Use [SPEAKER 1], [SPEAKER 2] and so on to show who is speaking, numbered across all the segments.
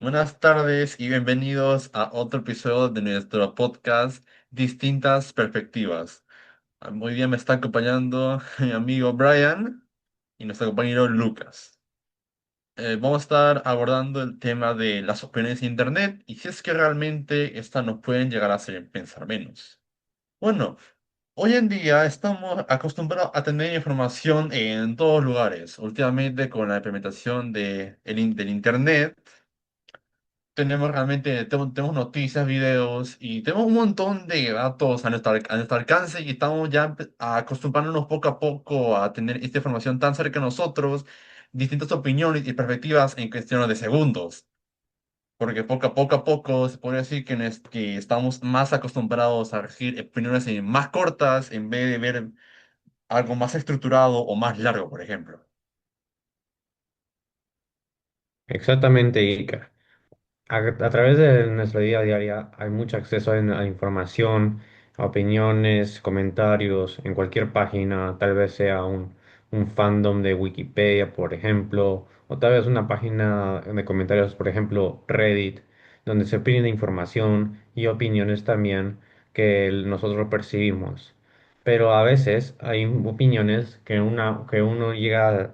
[SPEAKER 1] Buenas tardes y bienvenidos a otro episodio de nuestro podcast Distintas Perspectivas. Muy bien, me está acompañando mi amigo Brian y nuestro compañero Lucas. Vamos a estar abordando el tema de las opiniones de Internet y si es que realmente estas nos pueden llegar a hacer pensar menos. Bueno, hoy en día estamos acostumbrados a tener información en todos lugares. Últimamente con la implementación del Internet tenemos realmente, tenemos noticias, videos y tenemos un montón de datos a nuestro alcance y estamos ya acostumbrándonos poco a poco a tener esta información tan cerca de nosotros, distintas opiniones y perspectivas en cuestiones de segundos. Porque poco a poco se puede decir que estamos más acostumbrados a recibir opiniones más cortas en vez de ver algo más estructurado o más largo, por ejemplo.
[SPEAKER 2] Exactamente, Iker. A través de nuestra vida diaria hay mucho acceso a información, a opiniones, comentarios en cualquier página, tal vez sea un fandom de Wikipedia, por ejemplo, o tal vez una página de comentarios, por ejemplo, Reddit, donde se pide información y opiniones también que nosotros percibimos. Pero a veces hay opiniones que uno llega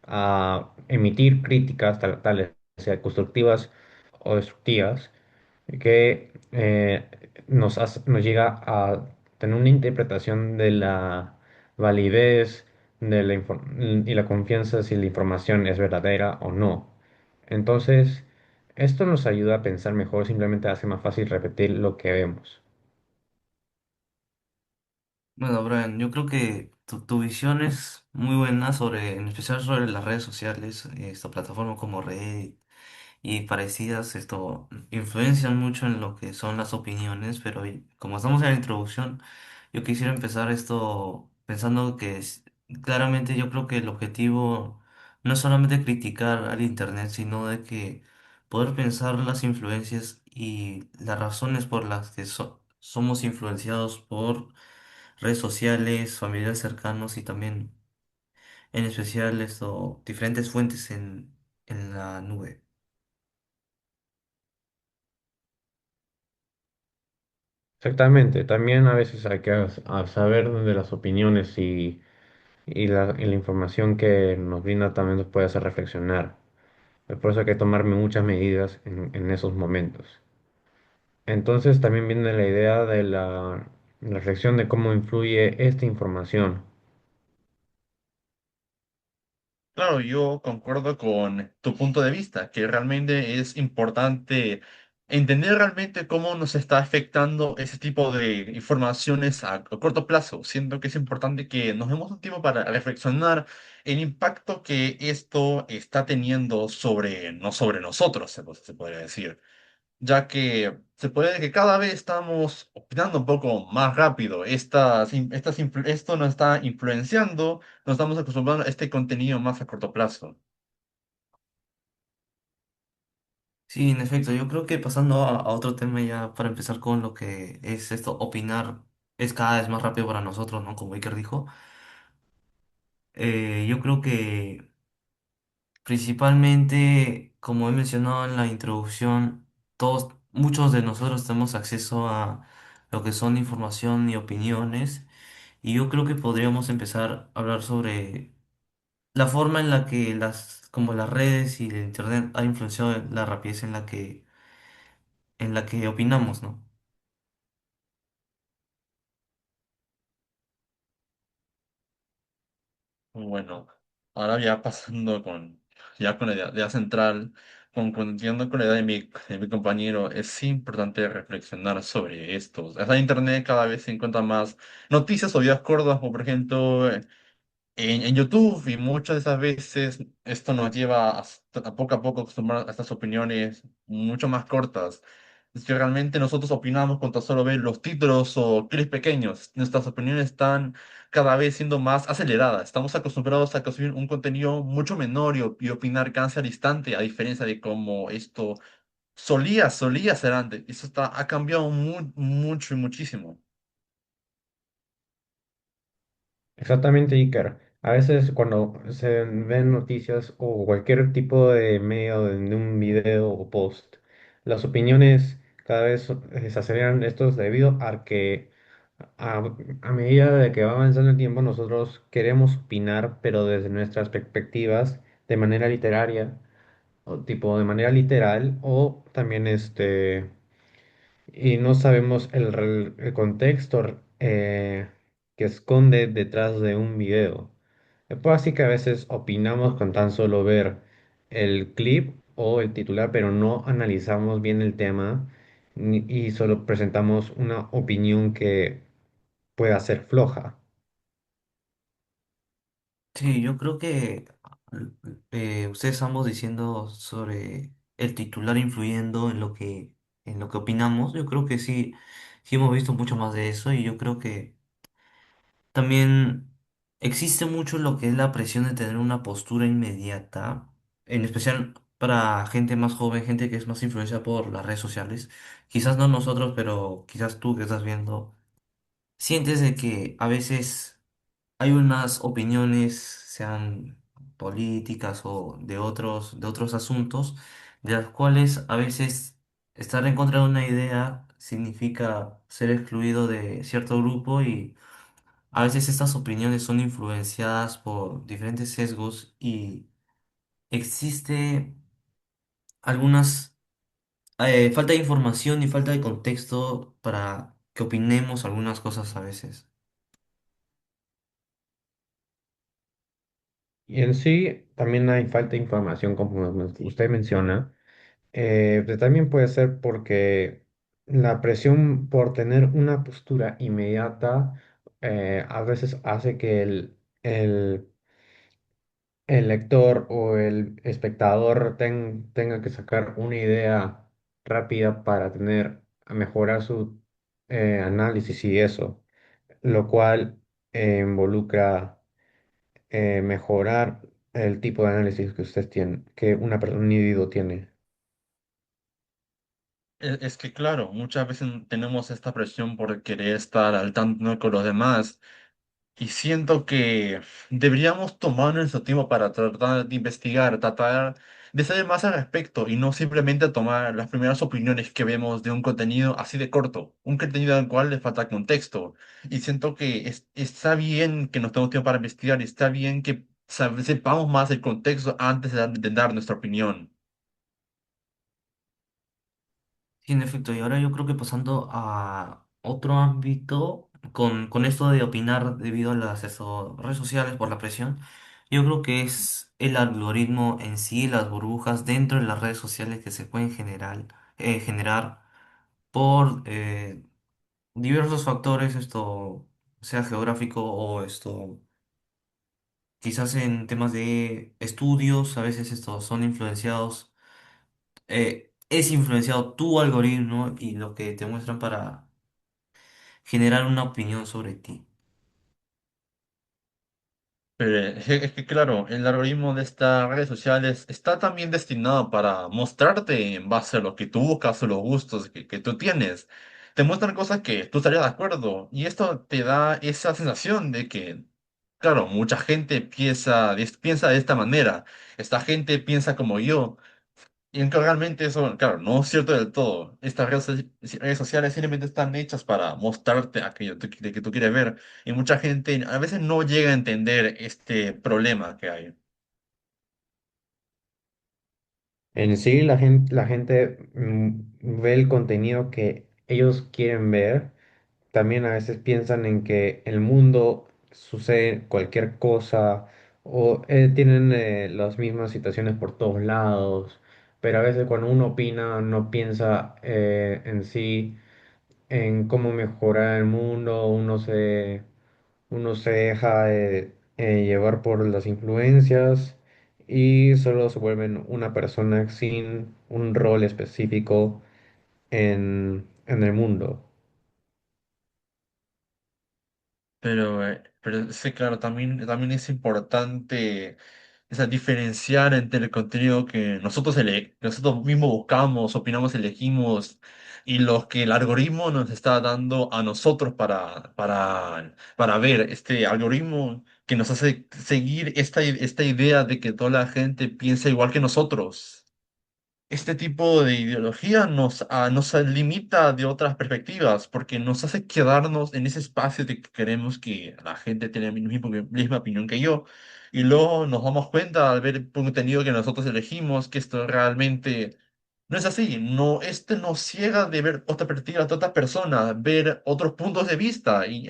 [SPEAKER 2] a emitir críticas tales sea constructivas o destructivas, que nos llega a tener una interpretación de la validez y la confianza si la información es verdadera o no. Entonces, esto nos ayuda a pensar mejor, simplemente hace más fácil repetir lo que vemos.
[SPEAKER 3] Bueno, Brian, yo creo que tu visión es muy buena en especial sobre las redes sociales, plataformas como Reddit y parecidas, influencian mucho en lo que son las opiniones, pero como estamos en la introducción, yo quisiera empezar esto pensando claramente yo creo que el objetivo no es solamente criticar al Internet, sino de que poder pensar las influencias y las razones por las que somos influenciados por redes sociales, familiares cercanos y también en especial diferentes fuentes en la nube.
[SPEAKER 2] Exactamente, también a veces hay que saber de las opiniones y la información que nos brinda también nos puede hacer reflexionar. Por eso hay que tomar muchas medidas en esos momentos. Entonces también viene la idea de la reflexión de cómo influye esta información.
[SPEAKER 1] Claro, yo concuerdo con tu punto de vista, que realmente es importante entender realmente cómo nos está afectando ese tipo de informaciones a corto plazo. Siento que es importante que nos demos un tiempo para reflexionar el impacto que esto está teniendo sobre, no sobre nosotros, se podría decir, ya que se puede que cada vez estamos opinando un poco más rápido. Esto nos está influenciando, nos estamos acostumbrando a este contenido más a corto plazo.
[SPEAKER 3] Sí, en efecto, yo creo que pasando a otro tema ya para empezar con lo que es opinar es cada vez más rápido para nosotros, ¿no? Como Iker dijo. Yo creo que principalmente, como he mencionado en la introducción, muchos de nosotros tenemos acceso a lo que son información y opiniones, y yo creo que podríamos empezar a hablar sobre la forma en la que como las redes y el internet han influenciado la rapidez en la que opinamos, ¿no?
[SPEAKER 1] Bueno, ahora ya pasando ya con la idea central, concluyendo con la idea de mi compañero, es importante reflexionar sobre esto. O sea, en Internet cada vez se encuentran más noticias o videos cortos, como por ejemplo en YouTube, y muchas de esas veces esto nos lleva a poco acostumbrar a estas opiniones mucho más cortas. Es que realmente nosotros opinamos con tan solo ver los títulos o clips pequeños. Nuestras opiniones están cada vez siendo más aceleradas. Estamos acostumbrados a consumir un contenido mucho menor y opinar casi al instante, a diferencia de cómo esto solía ser antes. Ha cambiado mucho y muchísimo.
[SPEAKER 2] Exactamente, Iker. A veces cuando se ven noticias o cualquier tipo de medio de un video o post, las opiniones cada vez se aceleran esto es debido a que a, a medida de que va avanzando el tiempo nosotros queremos opinar, pero desde nuestras perspectivas, de manera literaria, o tipo de manera literal, o también y no sabemos el contexto que esconde detrás de un video. Pues así que a veces opinamos con tan solo ver el clip o el titular, pero no analizamos bien el tema y solo presentamos una opinión que pueda ser floja.
[SPEAKER 3] Sí, yo creo que ustedes ambos diciendo sobre el titular influyendo en lo que opinamos, yo creo que sí, sí hemos visto mucho más de eso y yo creo que también existe mucho lo que es la presión de tener una postura inmediata, en especial para gente más joven, gente que es más influenciada por las redes sociales. Quizás no nosotros, pero quizás tú que estás viendo, sientes de que a veces hay unas opiniones, sean políticas o de otros asuntos, de las cuales a veces estar en contra de una idea significa ser excluido de cierto grupo y a veces estas opiniones son influenciadas por diferentes sesgos y existe algunas falta de información y falta de contexto para que opinemos algunas cosas a veces.
[SPEAKER 2] Y en sí también hay falta de información, como usted menciona. Pero también puede ser porque la presión por tener una postura inmediata a veces hace que el lector o el espectador tenga que sacar una idea rápida para a mejorar su análisis y eso, lo cual involucra mejorar el tipo de análisis que usted tiene, que una persona, un individuo tiene.
[SPEAKER 1] Es que claro, muchas veces tenemos esta presión por querer estar al tanto con los demás. Y siento que deberíamos tomar nuestro tiempo para tratar de investigar, tratar de saber más al respecto y no simplemente tomar las primeras opiniones que vemos de un contenido así de corto, un contenido al cual le falta contexto. Y siento que está bien que nos tengamos tiempo para investigar y está bien que sepamos más el contexto antes de dar nuestra opinión.
[SPEAKER 3] Sí, en efecto, y ahora yo creo que pasando a otro ámbito, con esto de opinar debido a las redes sociales por la presión, yo creo que es el algoritmo en sí, las burbujas dentro de las redes sociales que se pueden generar por diversos factores, esto sea geográfico o esto, quizás en temas de estudios, a veces estos son influenciados, es influenciado tu algoritmo y lo que te muestran para generar una opinión sobre ti.
[SPEAKER 1] Pero es que claro, el algoritmo de estas redes sociales está también destinado para mostrarte en base a lo que tú buscas o los gustos que tú tienes. Te muestran cosas que tú estarías de acuerdo y esto te da esa sensación de que, claro, mucha gente piensa de esta manera. Esta gente piensa como yo. Y aunque realmente eso, claro, no es cierto del todo. Estas redes sociales simplemente están hechas para mostrarte aquello que tú quieres ver. Y mucha gente a veces no llega a entender este problema que hay.
[SPEAKER 2] En sí, la gente ve el contenido que ellos quieren ver. También a veces piensan en que el mundo sucede cualquier cosa o tienen las mismas situaciones por todos lados. Pero a veces cuando uno opina, no piensa en sí, en cómo mejorar el mundo. Uno se deja llevar por las influencias y solo se vuelven una persona sin un rol específico en el mundo.
[SPEAKER 1] Pero sí, claro, también es importante. esa diferenciar entre el contenido que que nosotros mismos buscamos, opinamos, elegimos, y los que el algoritmo nos está dando a nosotros para ver este algoritmo que nos hace seguir esta idea de que toda la gente piensa igual que nosotros. Este tipo de ideología nos limita de otras perspectivas porque nos hace quedarnos en ese espacio de que queremos que la gente tenga la misma opinión que yo. Y luego nos damos cuenta al ver el contenido que nosotros elegimos que esto realmente no es así. No, este nos ciega de ver otra perspectiva de otras personas, ver otros puntos de vista y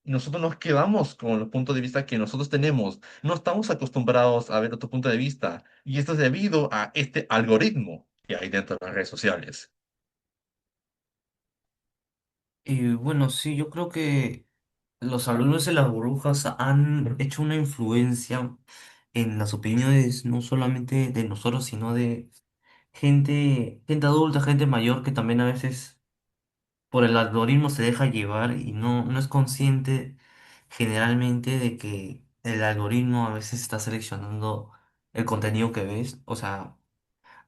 [SPEAKER 1] nosotros nos quedamos con los puntos de vista que nosotros tenemos. No estamos acostumbrados a ver otro punto de vista. Y esto es debido a este algoritmo que hay dentro de las redes sociales.
[SPEAKER 3] Y bueno, sí, yo creo que los alumnos de las burbujas han hecho una influencia en las opiniones no solamente de nosotros, sino de gente adulta, gente mayor que también a veces por el algoritmo se deja llevar y no es consciente generalmente de que el algoritmo a veces está seleccionando el contenido que ves. O sea,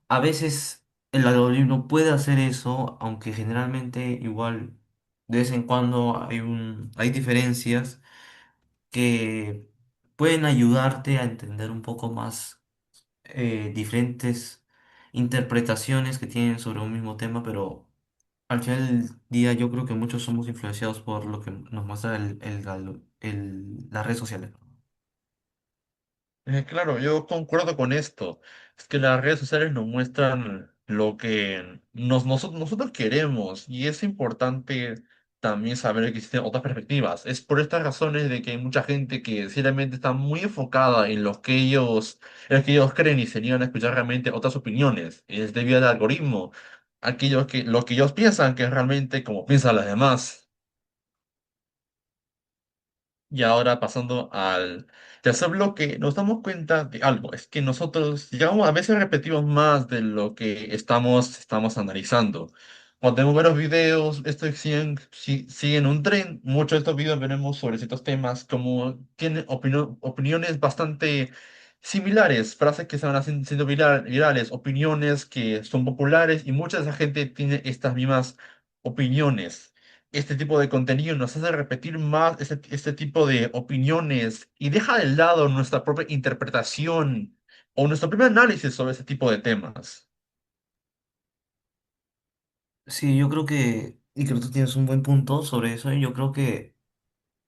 [SPEAKER 3] a veces el algoritmo puede hacer eso, aunque generalmente igual de vez en cuando hay diferencias que pueden ayudarte a entender un poco más diferentes interpretaciones que tienen sobre un mismo tema, pero al final del día yo creo que muchos somos influenciados por lo que nos muestra las redes sociales.
[SPEAKER 1] Claro, yo concuerdo con esto. Es que las redes sociales nos muestran lo que nosotros queremos y es importante también saber que existen otras perspectivas. Es por estas razones de que hay mucha gente que sinceramente está muy enfocada en lo que ellos creen y se niegan a escuchar realmente otras opiniones. Es debido al algoritmo, lo que ellos piensan que es realmente como piensan los demás. Y ahora pasando al tercer bloque, nos damos cuenta de algo, es que nosotros llegamos a veces repetimos más de lo que estamos analizando. Cuando tenemos varios videos, estos siguen un tren, muchos de estos videos veremos sobre ciertos temas, como tienen opiniones bastante similares, frases que se van haciendo siendo virales, opiniones que son populares y mucha de esa gente tiene estas mismas opiniones. Este tipo de contenido nos hace repetir más este tipo de opiniones y deja de lado nuestra propia interpretación o nuestro propio análisis sobre este tipo de temas.
[SPEAKER 3] Sí, yo creo y creo que tú tienes un buen punto sobre eso, y yo creo que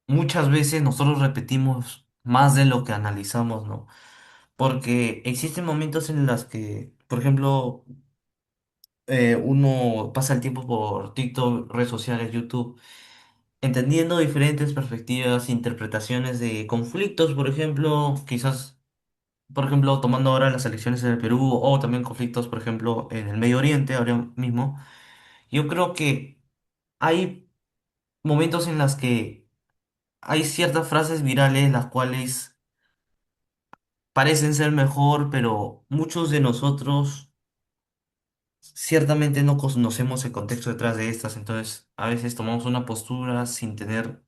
[SPEAKER 3] muchas veces nosotros repetimos más de lo que analizamos, ¿no? Porque existen momentos en los que, por ejemplo, uno pasa el tiempo por TikTok, redes sociales, YouTube, entendiendo diferentes perspectivas, interpretaciones de conflictos, por ejemplo, quizás, por ejemplo, tomando ahora las elecciones en el Perú o también conflictos, por ejemplo, en el Medio Oriente ahora mismo. Yo creo que hay momentos en los que hay ciertas frases virales las cuales parecen ser mejor, pero muchos de nosotros ciertamente no conocemos el contexto detrás de estas, entonces a veces tomamos una postura sin tener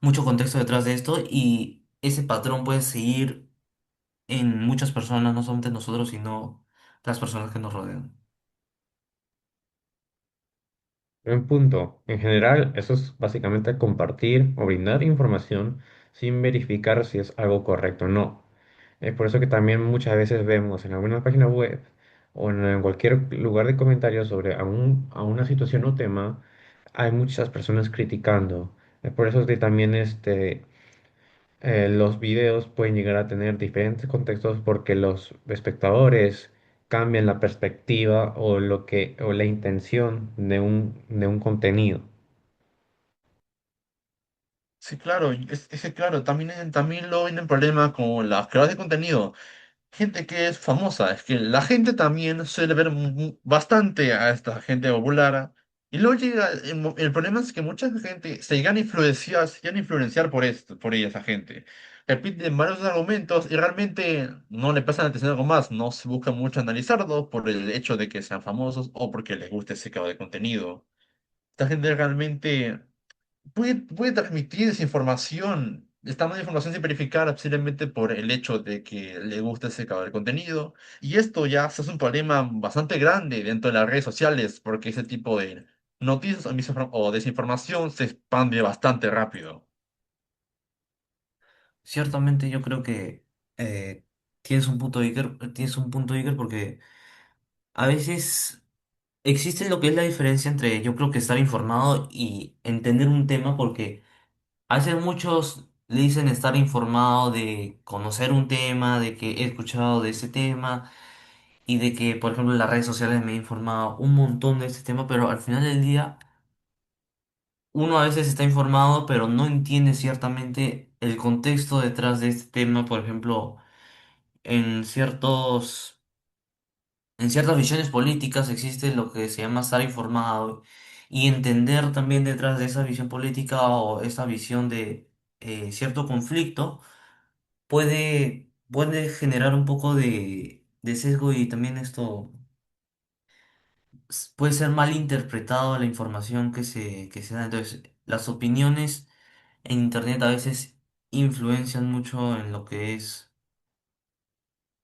[SPEAKER 3] mucho contexto detrás de esto y ese patrón puede seguir en muchas personas, no solamente nosotros, sino las personas que nos rodean.
[SPEAKER 2] Buen punto. En general, eso es básicamente compartir o brindar información sin verificar si es algo correcto o no. Es por eso que también muchas veces vemos en alguna página web o en cualquier lugar de comentarios sobre a una situación o tema, hay muchas personas criticando. Es por eso que también los videos pueden llegar a tener diferentes contextos porque los espectadores cambian la perspectiva o la intención de un contenido.
[SPEAKER 1] Sí, claro, claro, también lo viene el problema con las creadoras de contenido. Gente que es famosa, es que la gente también suele ver bastante a esta gente popular. Y luego llega, el problema es que mucha gente se llegan a influenciar por esto, por ella, esa gente. Repiten varios argumentos y realmente no le prestan atención a algo más, no se busca mucho analizarlo por el hecho de que sean famosos o porque les guste ese tipo de contenido. Esta gente realmente puede transmitir desinformación está dando información sin verificar simplemente por el hecho de que le gusta ese tipo de contenido. Y esto ya se hace un problema bastante grande dentro de las redes sociales, porque ese tipo de noticias o o desinformación se expande bastante rápido.
[SPEAKER 3] Ciertamente yo creo que tienes un punto, Iker, tienes un punto, Iker, porque a veces existe lo que es la diferencia entre yo creo que estar informado y entender un tema, porque a veces muchos le dicen estar informado de conocer un tema, de que he escuchado de ese tema y de que, por ejemplo, en las redes sociales me he informado un montón de este tema, pero al final del día uno a veces está informado, pero no entiende ciertamente el contexto detrás de este tema, por ejemplo, en en ciertas visiones políticas existe lo que se llama estar informado y entender también detrás de esa visión política o esa visión de cierto conflicto puede generar un poco de sesgo y también esto puede ser mal interpretado la información que se da. Entonces, las opiniones en Internet a veces influencian mucho en lo que es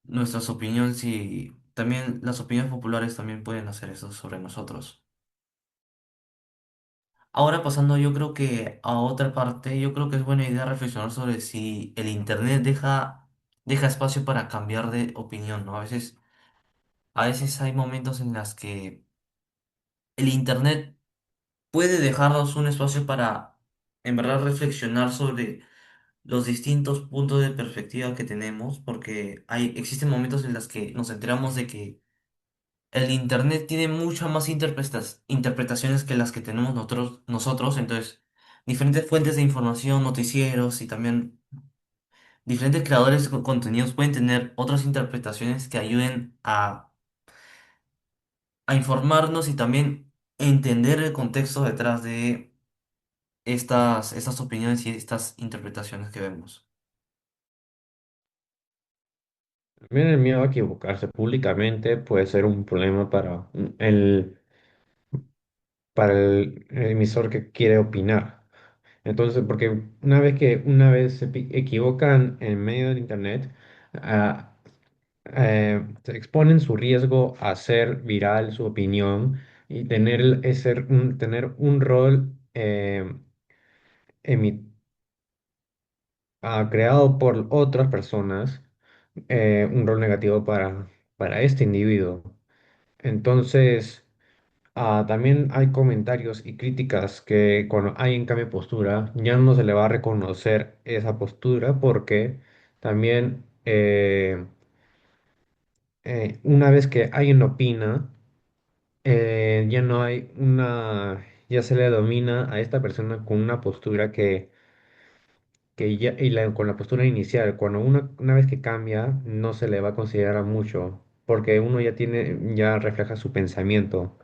[SPEAKER 3] nuestras opiniones y también las opiniones populares también pueden hacer eso sobre nosotros. Ahora pasando yo creo que a otra parte, yo creo que es buena idea reflexionar sobre si el Internet deja espacio para cambiar de opinión, ¿no? A veces hay momentos en las que el Internet puede dejarnos un espacio para en verdad reflexionar sobre los distintos puntos de perspectiva que tenemos, porque existen momentos en los que nos enteramos de que el Internet tiene muchas más interpretaciones que las que tenemos nosotros, entonces diferentes fuentes de información, noticieros y también diferentes creadores de contenidos pueden tener otras interpretaciones que ayuden a informarnos y también entender el contexto detrás de estas opiniones y estas interpretaciones que vemos.
[SPEAKER 2] También el miedo a equivocarse públicamente puede ser un problema el emisor que quiere opinar. Entonces, porque una vez equivocan en medio del internet, ah, se exponen su riesgo a hacer viral su opinión y tener un rol emi- creado por otras personas, un rol negativo para este individuo. Entonces, también hay comentarios y críticas que cuando alguien cambia de postura, ya no se le va a reconocer esa postura porque también una vez que alguien opina, ya se le domina a esta persona con una postura con la postura inicial, cuando una vez que cambia, no se le va a considerar mucho porque uno ya refleja su pensamiento.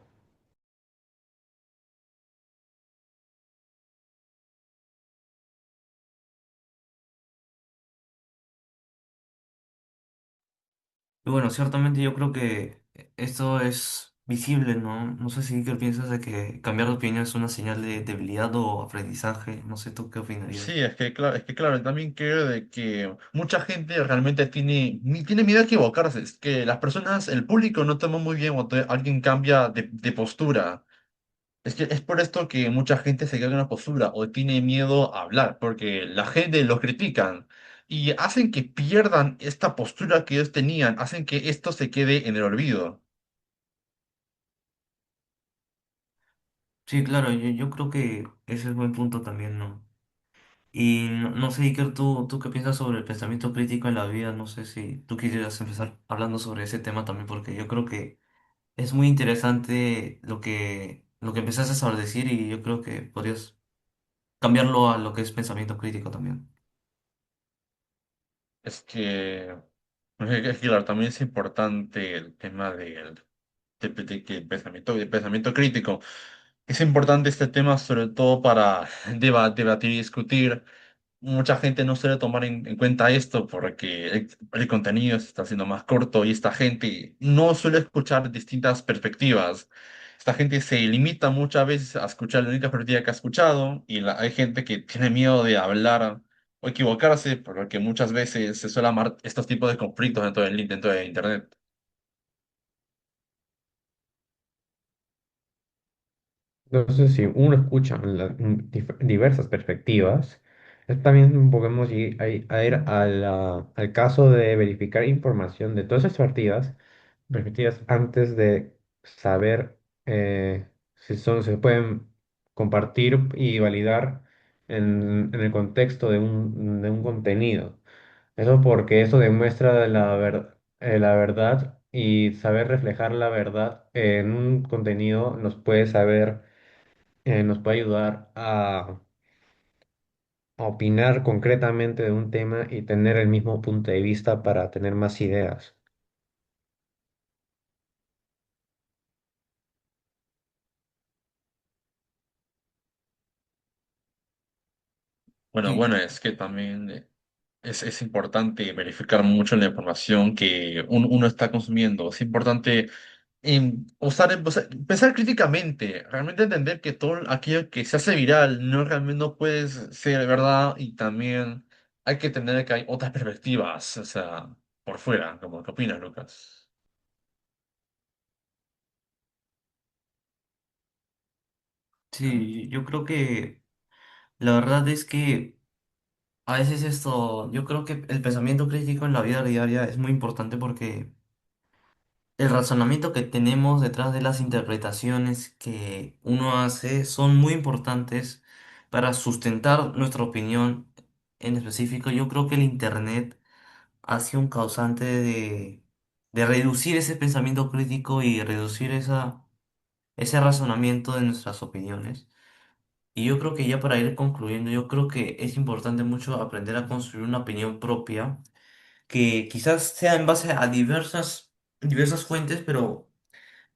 [SPEAKER 3] Y bueno, ciertamente yo creo que esto es visible, ¿no? No sé si qué piensas de que cambiar de opinión es una señal de debilidad o aprendizaje. No sé tú qué opinarías.
[SPEAKER 1] Sí, es que claro, también creo de que mucha gente realmente tiene miedo a equivocarse. Es que las personas, el público no toma muy bien cuando alguien cambia de postura. Es que es por esto que mucha gente se queda en una postura o tiene miedo a hablar, porque la gente los critican y hacen que pierdan esta postura que ellos tenían, hacen que esto se quede en el olvido.
[SPEAKER 3] Sí, claro, yo creo que ese es buen punto también, ¿no? Y no sé, Iker, tú qué piensas sobre el pensamiento crítico en la vida. No sé si tú quisieras empezar hablando sobre ese tema también, porque yo creo que es muy interesante lo que empezaste a decir y yo creo que podrías cambiarlo a lo que es pensamiento crítico también.
[SPEAKER 1] Es que, es que claro, también es importante el tema de que el pensamiento crítico. Es importante este tema sobre todo para debatir y discutir. Mucha gente no suele tomar en cuenta esto porque el contenido se está haciendo más corto y esta gente no suele escuchar distintas perspectivas. Esta gente se limita muchas veces a escuchar la única perspectiva que ha escuchado y hay gente que tiene miedo de hablar o equivocarse, porque muchas veces se suele amar estos tipos de conflictos dentro de Internet.
[SPEAKER 2] Entonces, si uno escucha diversas perspectivas, también podemos a ir al caso de verificar información de todas esas perspectivas antes de saber si se pueden compartir y validar en el contexto de un contenido. Eso porque eso demuestra la verdad, y saber reflejar la verdad en un contenido nos puede ayudar a opinar concretamente de un tema y tener el mismo punto de vista para tener más ideas.
[SPEAKER 1] Bueno,
[SPEAKER 3] Sí,
[SPEAKER 1] es que también es importante verificar mucho la información que uno está consumiendo. Es importante pensar críticamente, realmente entender que todo aquello que se hace viral no realmente no puede ser verdad y también hay que entender que hay otras perspectivas, o sea, por fuera, como ¿qué opinas, Lucas?
[SPEAKER 3] sí, yo creo que la verdad es que a veces yo creo que el pensamiento crítico en la vida diaria es muy importante porque el razonamiento que tenemos detrás de las interpretaciones que uno hace son muy importantes para sustentar nuestra opinión en específico. Yo creo que el Internet ha sido un causante de reducir ese pensamiento crítico y reducir ese razonamiento de nuestras opiniones. Y yo creo que ya para ir concluyendo, yo creo que es importante mucho aprender a construir una opinión propia que quizás sea en base a diversas fuentes, pero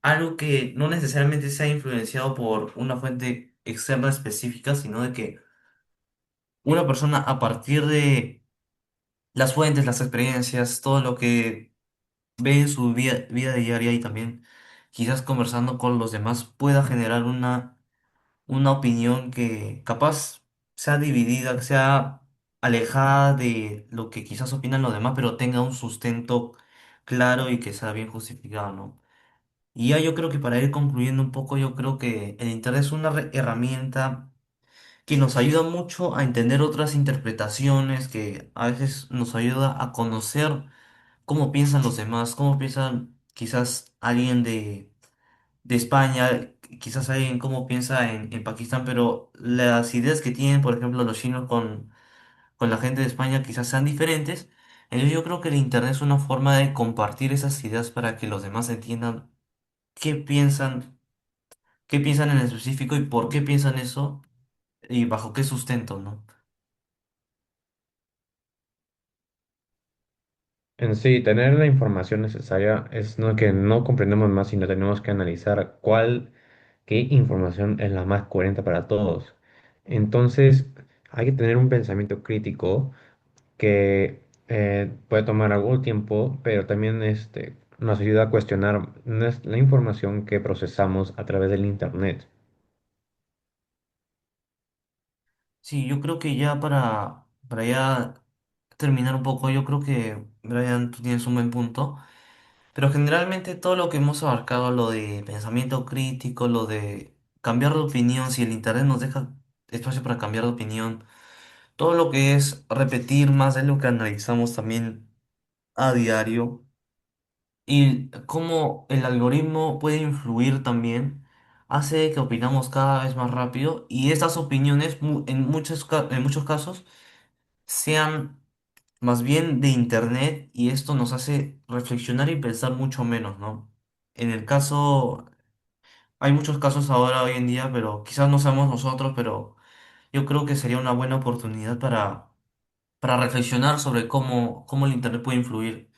[SPEAKER 3] algo que no necesariamente sea influenciado por una fuente externa específica, sino de que una persona a partir de las fuentes, las experiencias, todo lo que ve en su vida diaria y también quizás conversando con los demás pueda generar una opinión que capaz sea dividida, que sea alejada de lo que quizás opinan los demás, pero tenga un sustento claro y que sea bien justificado, ¿no? Y ya yo creo que para ir concluyendo un poco, yo creo que el Internet es una herramienta que nos ayuda mucho a entender otras interpretaciones, que a veces nos ayuda a conocer cómo piensan los demás, cómo piensan quizás alguien de España, quizás alguien cómo piensa en Pakistán, pero las ideas que tienen, por ejemplo, los chinos con la gente de España quizás sean diferentes. Entonces yo creo que el Internet es una forma de compartir esas ideas para que los demás entiendan qué piensan, qué piensan en específico y por qué piensan eso y bajo qué sustento, ¿no?
[SPEAKER 2] En sí, tener la información necesaria es no que no comprendemos más, sino tenemos que analizar qué información es la más coherente para todos. Entonces, hay que tener un pensamiento crítico que puede tomar algún tiempo, pero también nos ayuda a cuestionar la información que procesamos a través del Internet.
[SPEAKER 3] Sí, yo creo que ya para ya terminar un poco, yo creo que, Brian, tú tienes un buen punto. Pero generalmente todo lo que hemos abarcado, lo de pensamiento crítico, lo de cambiar de opinión, si el internet nos deja espacio para cambiar de opinión, todo lo que es repetir más de lo que analizamos también a diario y cómo el algoritmo puede influir también, hace que opinamos cada vez más rápido y estas opiniones en muchos casos sean más bien de internet y esto nos hace reflexionar y pensar mucho menos, ¿no? En el caso, hay muchos casos ahora hoy en día, pero quizás no seamos nosotros, pero yo creo que sería una buena oportunidad para reflexionar sobre cómo el internet puede influir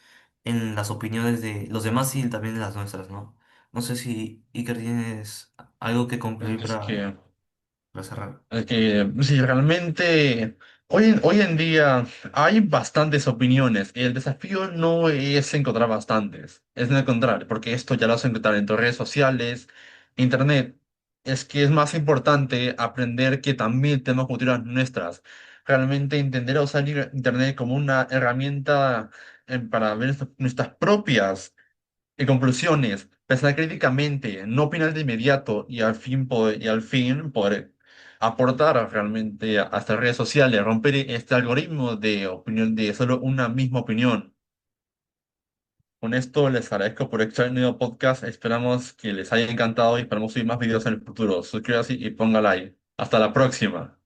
[SPEAKER 3] en las opiniones de los demás y también en las nuestras, ¿no? No sé si Iker tienes algo que concluir
[SPEAKER 1] Es que
[SPEAKER 3] para cerrar.
[SPEAKER 1] Es que sí, realmente hoy en día hay bastantes opiniones y el desafío no es encontrar bastantes, es encontrar, porque esto ya lo vas a encontrar en tus redes sociales, internet. Es que es más importante aprender que también tenemos culturas nuestras. realmente entender a usar Internet como una herramienta para ver nuestras propias conclusiones, pensar críticamente, no opinar de inmediato y al fin poder aportar realmente a estas redes sociales, romper este algoritmo de opinión de solo una misma opinión. Con esto les agradezco por escuchar el nuevo podcast. Esperamos que les haya encantado y esperamos subir más videos en el futuro. Suscríbase y ponga like. Hasta la próxima.